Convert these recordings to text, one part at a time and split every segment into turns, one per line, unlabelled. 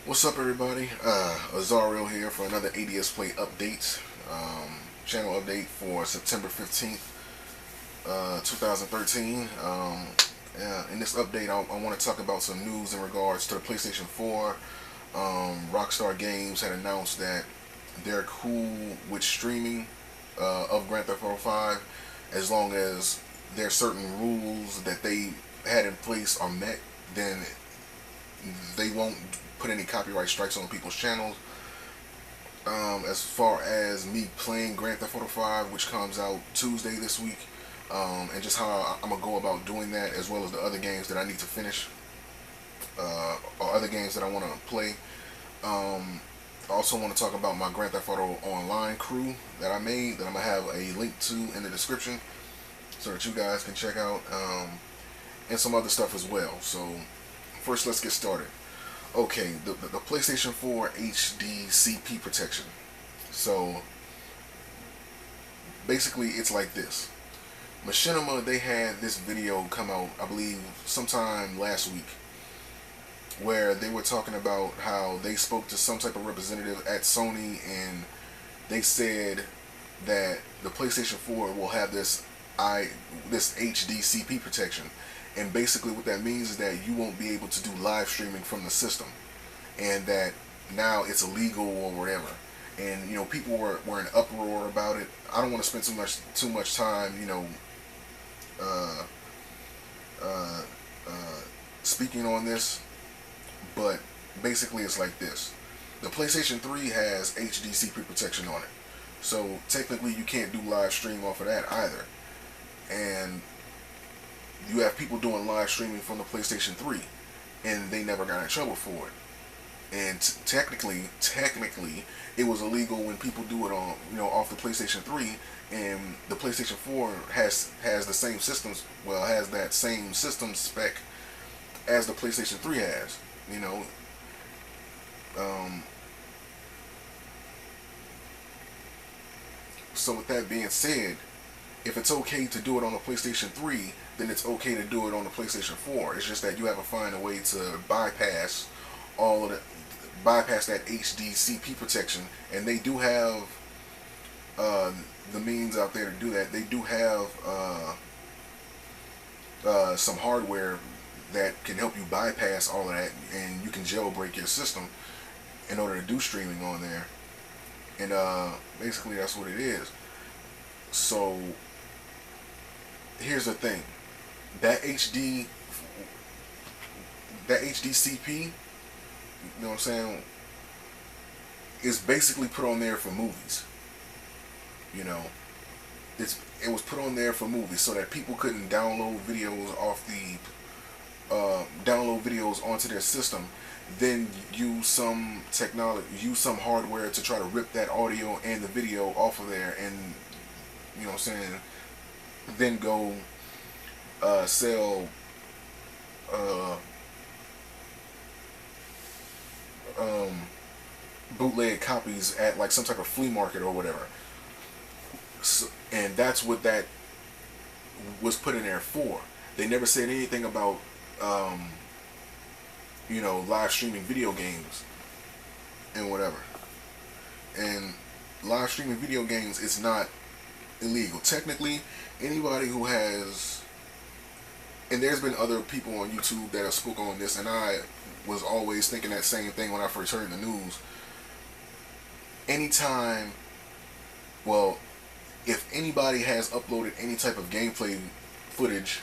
What's up, everybody? Azario here for another ADSplay update. Channel update for September 15th, 2013. In this update, I want to talk about some news in regards to the PlayStation 4. Rockstar Games had announced that they're cool with streaming of Grand Theft Auto 5 as long as there are certain rules that they had in place are met. Then they won't put any copyright strikes on people's channels. As far as me playing Grand Theft Auto 5, which comes out Tuesday this week, and just how I'm going to go about doing that, as well as the other games that I need to finish, or other games that I want to play. I also want to talk about my Grand Theft Auto Online Crew that I made, that I'm going to have a link to in the description, so that you guys can check out, and some other stuff as well. So first, let's get started. Okay, the PlayStation 4 HD CP protection. So basically, it's like this. Machinima, they had this video come out, I believe, sometime last week, where they were talking about how they spoke to some type of representative at Sony, and they said that the PlayStation 4 will have this HD CP protection. And basically what that means is that you won't be able to do live streaming from the system, and that now it's illegal or whatever. And people were in uproar about it. I don't want to spend too much time speaking on this, but basically it's like this. The PlayStation 3 has HD CP protection on it, so technically you can't do live stream off of that either. And you have people doing live streaming from the PlayStation 3, and they never got in trouble for it. And technically, it was illegal when people do it on, off the PlayStation 3, and the PlayStation 4 has the same systems. Well, has that same system spec as the PlayStation 3 has. So with that being said, if it's okay to do it on the PlayStation 3, then it's okay to do it on the PlayStation 4. It's just that you have to find a way to bypass that HD CP protection, and they do have the means out there to do that. They do have some hardware that can help you bypass all of that, and you can jailbreak your system in order to do streaming on there. And basically that's what it is. So here's the thing. That HD CP, you know what I'm saying, is basically put on there for movies. It was put on there for movies so that people couldn't download videos onto their system, then use some hardware to try to rip that audio and the video off of there, and then go sell bootleg copies at like some type of flea market or whatever. So, and that's what that was put in there for. They never said anything about live streaming video games and whatever. And live streaming video games is not illegal. Technically, anybody who has, and there's been other people on YouTube that have spoken on this, and I was always thinking that same thing when I first heard the news. If anybody has uploaded any type of gameplay footage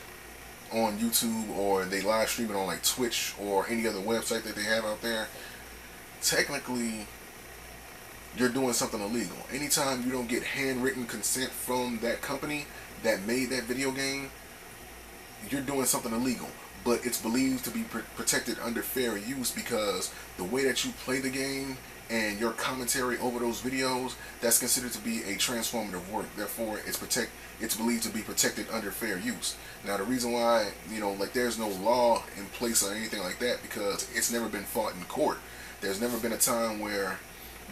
on YouTube, or they live stream it on like Twitch or any other website that they have out there, technically you're doing something illegal. Anytime you don't get handwritten consent from that company that made that video game, you're doing something illegal. But it's believed to be protected under fair use, because the way that you play the game and your commentary over those videos, that's considered to be a transformative work. Therefore, it's believed to be protected under fair use. Now, the reason why, there's no law in place or anything like that, because it's never been fought in court. There's never been a time where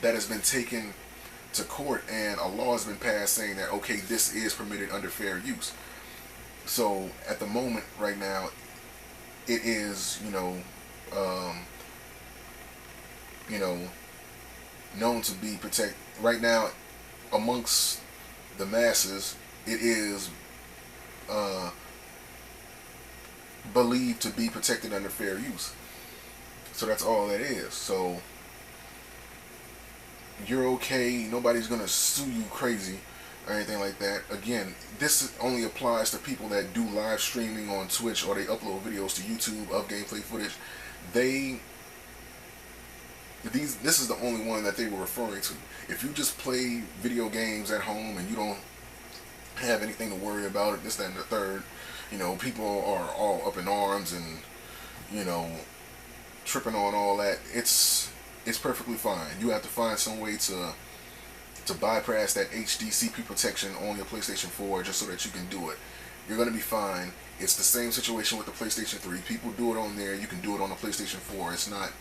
that has been taken to court and a law has been passed saying that, okay, this is permitted under fair use. So at the moment right now, it is, you know, known to be protect right now amongst the masses. It is believed to be protected under fair use. So that's all that is. So you're okay. Nobody's gonna sue you crazy or anything like that. Again, this only applies to people that do live streaming on Twitch or they upload videos to YouTube of gameplay footage. This is the only one that they were referring to. If you just play video games at home and you don't have anything to worry about it, this, that, and the third, you know, people are all up in arms and, you know, tripping on all that. It's perfectly fine. You have to find some way to bypass that HDCP protection on your PlayStation 4 just so that you can do it. You're going to be fine. It's the same situation with the PlayStation 3. People do it on there. You can do it on the PlayStation 4. It's not,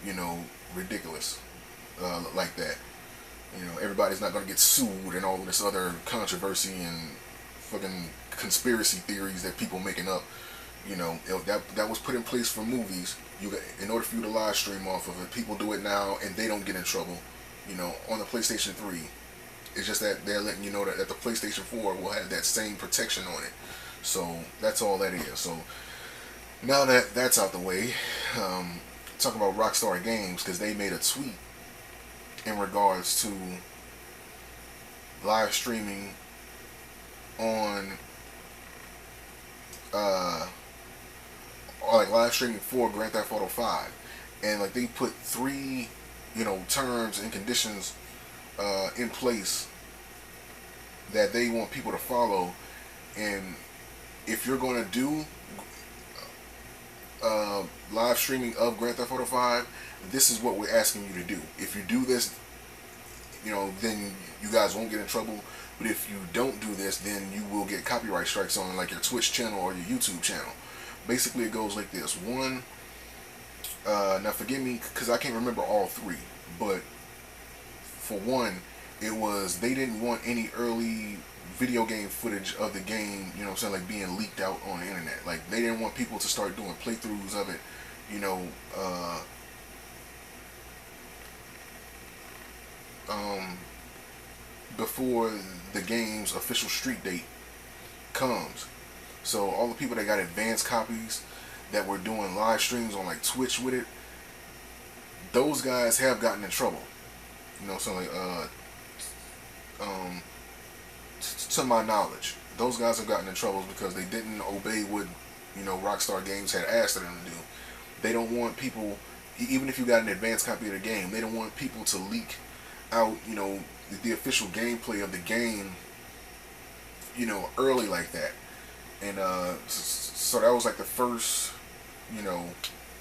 you know, ridiculous like that. You know, everybody's not going to get sued and all this other controversy and fucking conspiracy theories that people making up. You know, that was put in place for movies. In order for you to live stream off of it, people do it now and they don't get in trouble. You know, on the PlayStation 3, it's just that they're letting you know that the PlayStation 4 will have that same protection on it. So that's all that is. So now that that's out the way, talk about Rockstar Games, because they made a tweet in regards to live streaming on or like live streaming for Grand Theft Auto 5, and like they put 3, you know, terms and conditions in place that they want people to follow. And if you're going to do live streaming of Grand Theft Auto 5, this is what we're asking you to do. If you do this, you know, then you guys won't get in trouble. But if you don't do this, then you will get copyright strikes on like your Twitch channel or your YouTube channel. Basically, it goes like this. One, now forgive me because I can't remember all 3, but for one, it was they didn't want any early video game footage of the game, you know what I'm saying, like being leaked out on the internet. Like they didn't want people to start doing playthroughs of it, you know, before the game's official street date comes. So all the people that got advanced copies that were doing live streams on like Twitch with it, those guys have gotten in trouble. You know, so like to my knowledge, those guys have gotten in trouble because they didn't obey what, you know, Rockstar Games had asked them to do. They don't want people, even if you got an advanced copy of the game, they don't want people to leak out, you know, the official gameplay of the game, you know, early like that. And so that was like the first, you know,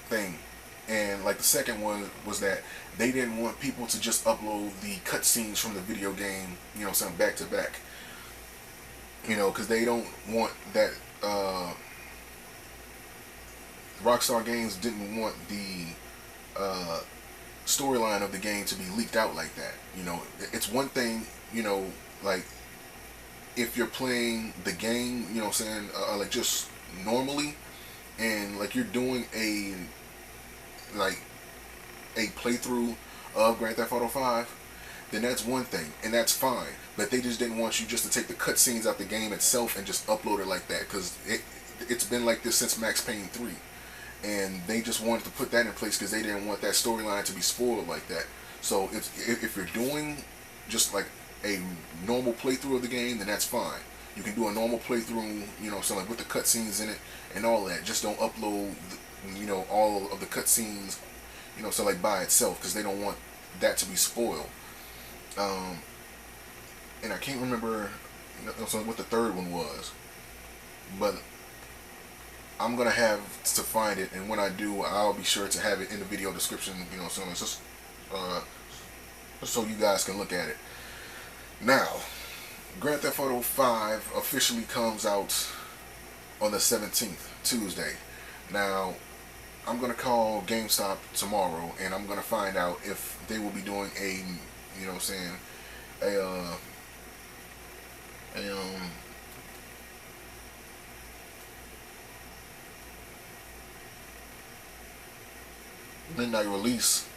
thing. And like the second one was that they didn't want people to just upload the cutscenes from the video game, you know, some back to back. You know, because they don't want that. Rockstar Games didn't want the storyline of the game to be leaked out like that. You know, it's one thing, you know, like if you're playing the game, you know what I'm saying, like just normally, and like you're doing a playthrough of Grand Theft Auto 5, then that's one thing, and that's fine. But they just didn't want you just to take the cutscenes out the game itself and just upload it like that, because it's been like this since Max Payne 3. And they just wanted to put that in place because they didn't want that storyline to be spoiled like that. So if you're doing just like a normal playthrough of the game, then that's fine. You can do a normal playthrough, you know, so like with the cutscenes in it and all that. Just don't upload, you know, all of the cutscenes, you know, so like by itself, because they don't want that to be spoiled. And I can't remember, you know, so what the third one was, but I'm gonna have to find it, and when I do, I'll be sure to have it in the video description, you know, so it's just so you guys can look at it. Now, Grand Theft Auto 5 officially comes out on the 17th, Tuesday. Now, I'm gonna call GameStop tomorrow, and I'm gonna find out if they will be doing a, you know, what I'm saying, midnight release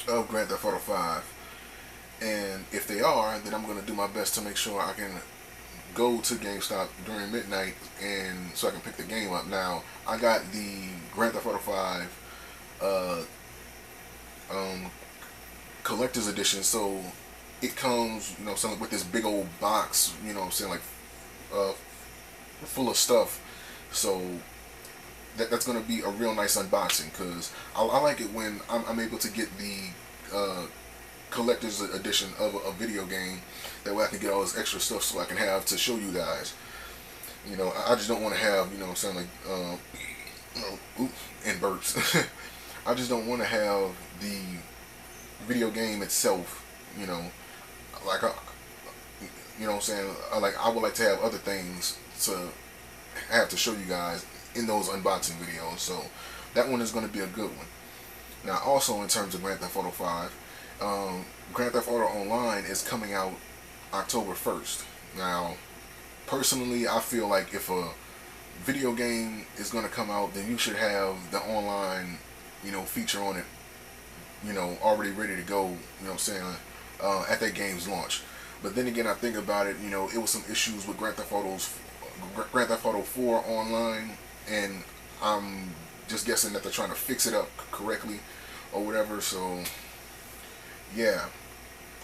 of Grand Theft Auto 5. And if they are, then I'm going to do my best to make sure I can go to GameStop during midnight and so I can pick the game up. Now, I got the Grand Theft Auto 5 collector's edition, so it comes, something with this big old box, like full of stuff. So that's gonna be a real nice unboxing, because I like it when I'm able to get the collector's edition of a video game. That way I can get all this extra stuff so I can have to show you guys. I just don't want to have, and burps. I just don't want to have the video game itself, like, what I'm saying? I would like to have other things to have to show you guys in those unboxing videos. So that one is going to be a good one. Now, also in terms of Grand Theft Auto 5, Grand Theft Auto Online is coming out October 1st. Now, personally, I feel like if a video game is going to come out, then you should have the online, feature on it, already ready to go, at that game's launch. But then again, I think about it, it was some issues with Grand Theft Auto 4 Online, and I'm just guessing that they're trying to fix it up correctly or whatever. So yeah,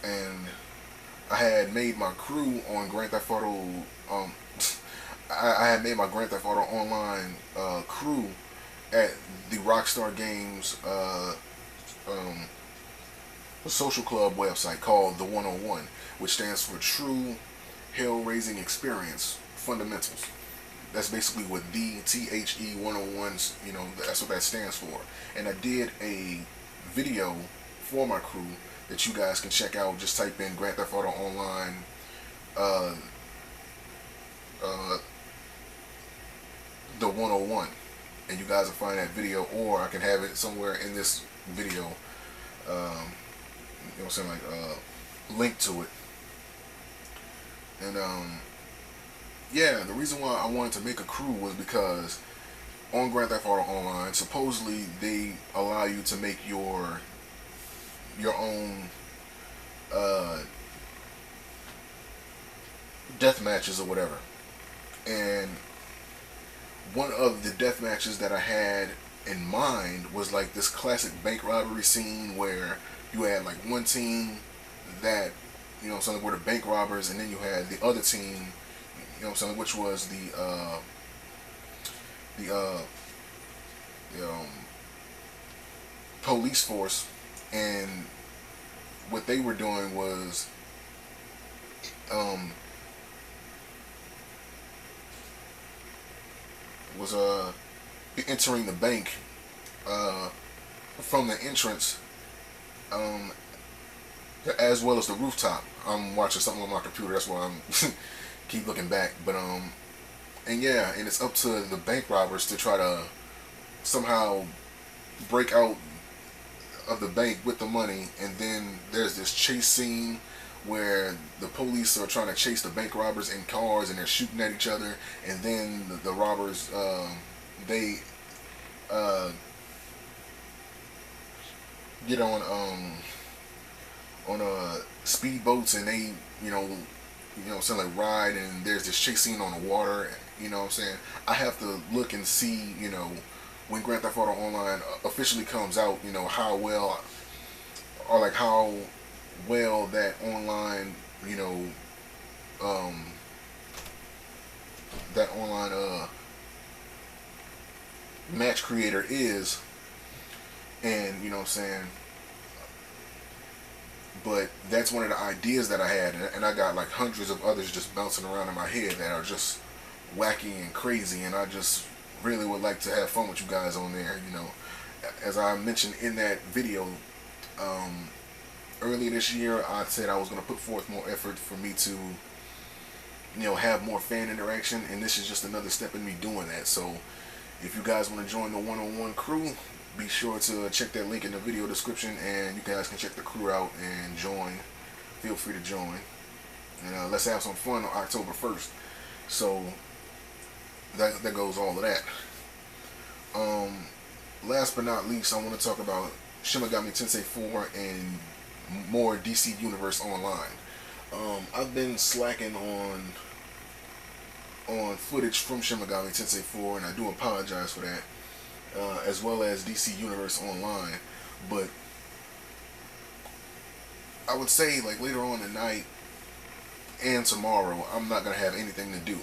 and I had made my crew on Grand Theft Auto. I had made my Grand Theft Auto Online crew at the Rockstar Games social club website called The 101, which stands for True Hell-Raising Experience Fundamentals. That's basically what the THE 101's, that's what that stands for. And I did a video for my crew that you guys can check out. Just type in Grand Theft Auto Online The 101, and you guys will find that video, or I can have it somewhere in this video, link to it. And yeah, the reason why I wanted to make a crew was because on Grand Theft Auto Online, supposedly they allow you to make your own death matches or whatever. And one of the death matches that I had in mind was like this classic bank robbery scene where you had like one team that, something were the bank robbers, and then you had the other team, something which was the police force. And what they were doing was entering the bank from the entrance, as well as the rooftop. I'm watching something on my computer, that's why I'm keep looking back. But and yeah, and it's up to the bank robbers to try to somehow break out of the bank with the money. And then there's this chase scene where the police are trying to chase the bank robbers in cars, and they're shooting at each other. And then the robbers, they get on speedboats, and they like ride, and there's this chase scene on the water. I have to look and see, when Grand Theft Auto Online officially comes out, how well, or like how well that online, that online match creator is. And but that's one of the ideas that I had, and I got like hundreds of others just bouncing around in my head that are just wacky and crazy, and I just really would like to have fun with you guys on there. As I mentioned in that video, earlier this year, I said I was going to put forth more effort for me to have more fan interaction, and this is just another step in me doing that. So if you guys want to join the 101 crew, be sure to check that link in the video description, and you guys can check the crew out and join. Feel free to join, and let's have some fun on October 1st. So that goes all of that. Last but not least, I want to talk about Shin Megami Tensei 4 and more DC Universe Online. I've been slacking on footage from Shin Megami Tensei 4, and I do apologize for that, as well as DC Universe Online. But I would say, like, later on tonight and tomorrow, I'm not gonna have anything to do.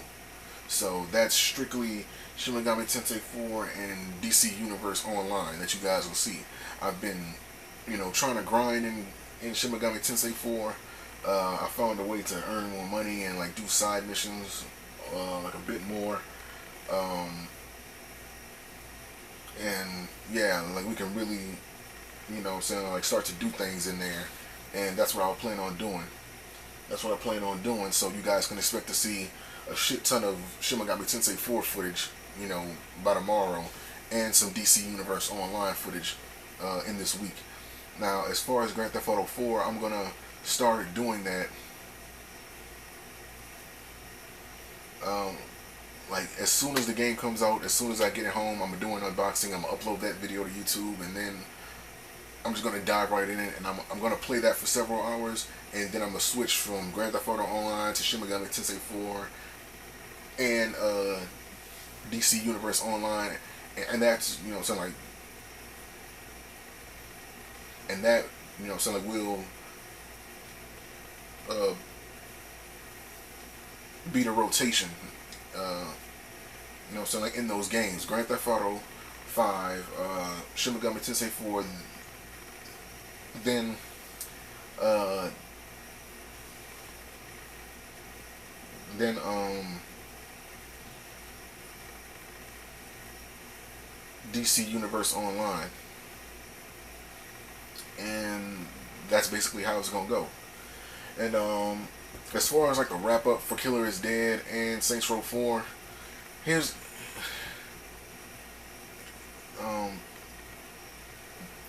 So that's strictly Shin Megami Tensei 4 and DC Universe Online that you guys will see. I've been, trying to grind in Shin Megami Tensei 4. I found a way to earn more money and like do side missions, like a bit more. And yeah, like we can really, like start to do things in there. And that's what I plan on doing. So you guys can expect to see a shit ton of Shin Megami Tensei 4 footage, by tomorrow, and some DC Universe Online footage in this week. Now, as far as Grand Theft Auto 4, I'm gonna start doing that. Like as soon as the game comes out, as soon as I get it home, I'm doing an unboxing. I'm gonna upload that video to YouTube, and then I'm just gonna dive right in it, and I'm gonna play that for several hours, and then I'm gonna switch from Grand Theft Auto Online to Shin Megami Tensei 4 and DC Universe Online, and that's something like, and that something like will be the rotation. Something like in those games, Grand Theft Auto 5, Shin Megami Tensei 4, then DC Universe Online, and that's basically how it's gonna go. And as far as like a wrap up for Killer is Dead and Saints Row 4,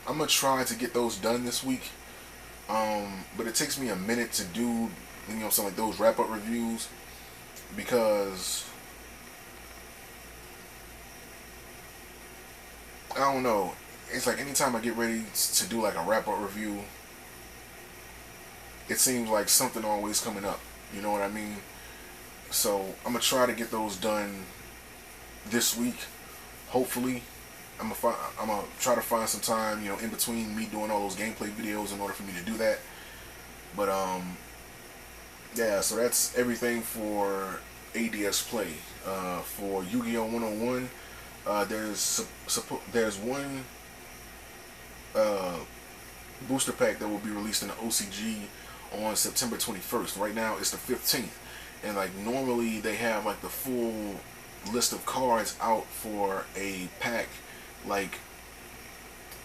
I'm gonna try to get those done this week, but it takes me a minute to do some like those wrap up reviews, because I don't know, it's like anytime I get ready to do like a wrap up review, it seems like something always coming up, you know what I mean? So I'm gonna try to get those done this week, hopefully. I'm gonna try to find some time, in between me doing all those gameplay videos in order for me to do that. But yeah, so that's everything for ADSplay. For Yu-Gi-Oh 101, there's one booster pack that will be released in the OCG on September 21st. Right now it's the 15th, and like normally they have like the full list of cards out for a pack like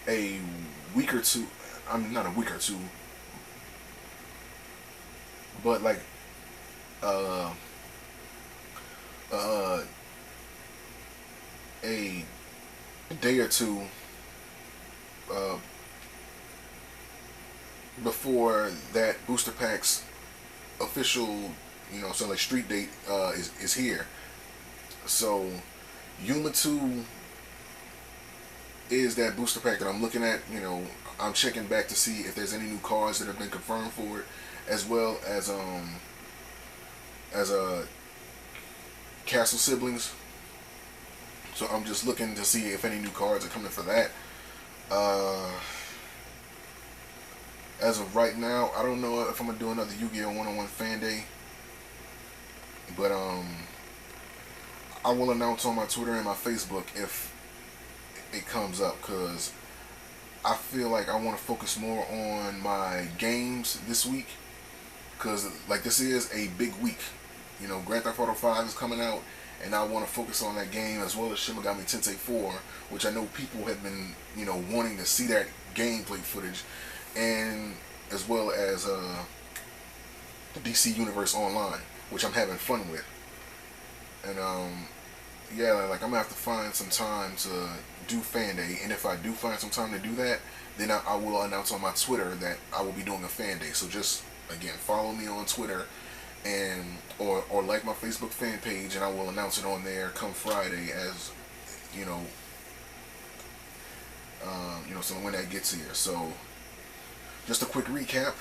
a week or two. Not a week or two, but like a day or two before that booster pack's official, so like street date is here. So Yuma 2 is that booster pack that I'm looking at. I'm checking back to see if there's any new cards that have been confirmed for it, as well as Castle Siblings. So I'm just looking to see if any new cards are coming for that. As of right now, I don't know if I'm gonna do another Yu-Gi-Oh 101 Fan Day, but I will announce on my Twitter and my Facebook if it comes up, because I feel like I want to focus more on my games this week, because like this is a big week. Grand Theft Auto 5 is coming out, and I want to focus on that game, as well as Shin Megami Tensei 4, which I know people have been wanting to see that gameplay footage, and as well as the DC Universe Online, which I'm having fun with. And yeah, like I'm gonna have to find some time to do Fan Day, and if I do find some time to do that, then I will announce on my Twitter that I will be doing a Fan Day. So just again, follow me on Twitter, and or like my Facebook fan page, and I will announce it on there come Friday, as You know, so when that gets here. So just a quick recap.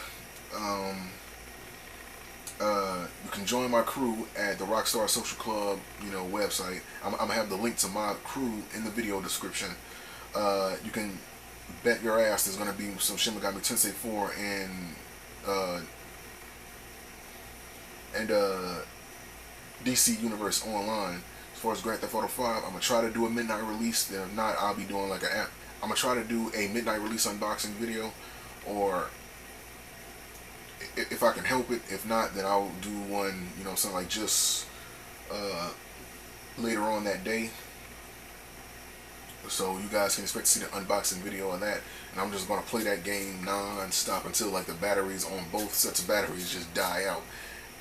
You can join my crew at the Rockstar Social Club, you know, website. I'm gonna have the link to my crew in the video description. You can bet your ass there's gonna be some Shin Megami Tensei 4 and DC Universe Online. As far as Grand Theft Auto 5, I'm gonna try to do a midnight release. If not, I'll be doing like I'm gonna try to do a midnight release unboxing video, or if I can help it. If not, then I'll do one, you know, something like just later on that day. So you guys can expect to see the unboxing video of that, and I'm just gonna play that game non-stop until like the batteries on both sets of batteries just die out.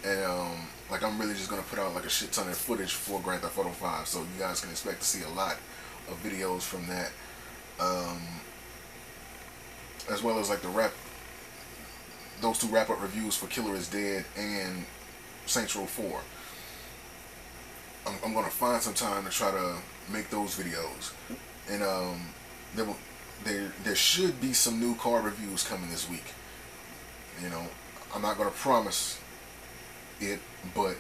And like I'm really just gonna put out like a shit ton of footage for Grand Theft Auto 5, so you guys can expect to see a lot of videos from that, as well as like those two wrap-up reviews for Killer is Dead and Saints Row 4. I'm gonna find some time to try to make those videos, and there should be some new car reviews coming this week. You know, I'm not gonna promise it, but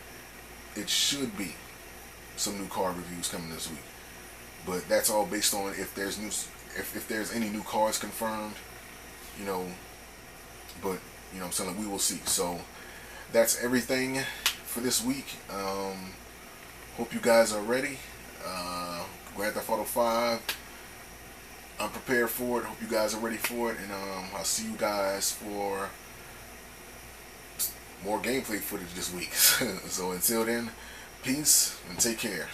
it should be some new car reviews coming this week. But that's all based on if there's any new cars confirmed, you know. But you know, I'm saying, like, we will see. So that's everything for this week. Hope you guys are ready. Grand Theft Auto 5. I'm prepared for it. Hope you guys are ready for it, and I'll see you guys for more gameplay footage this week. So until then, peace and take care.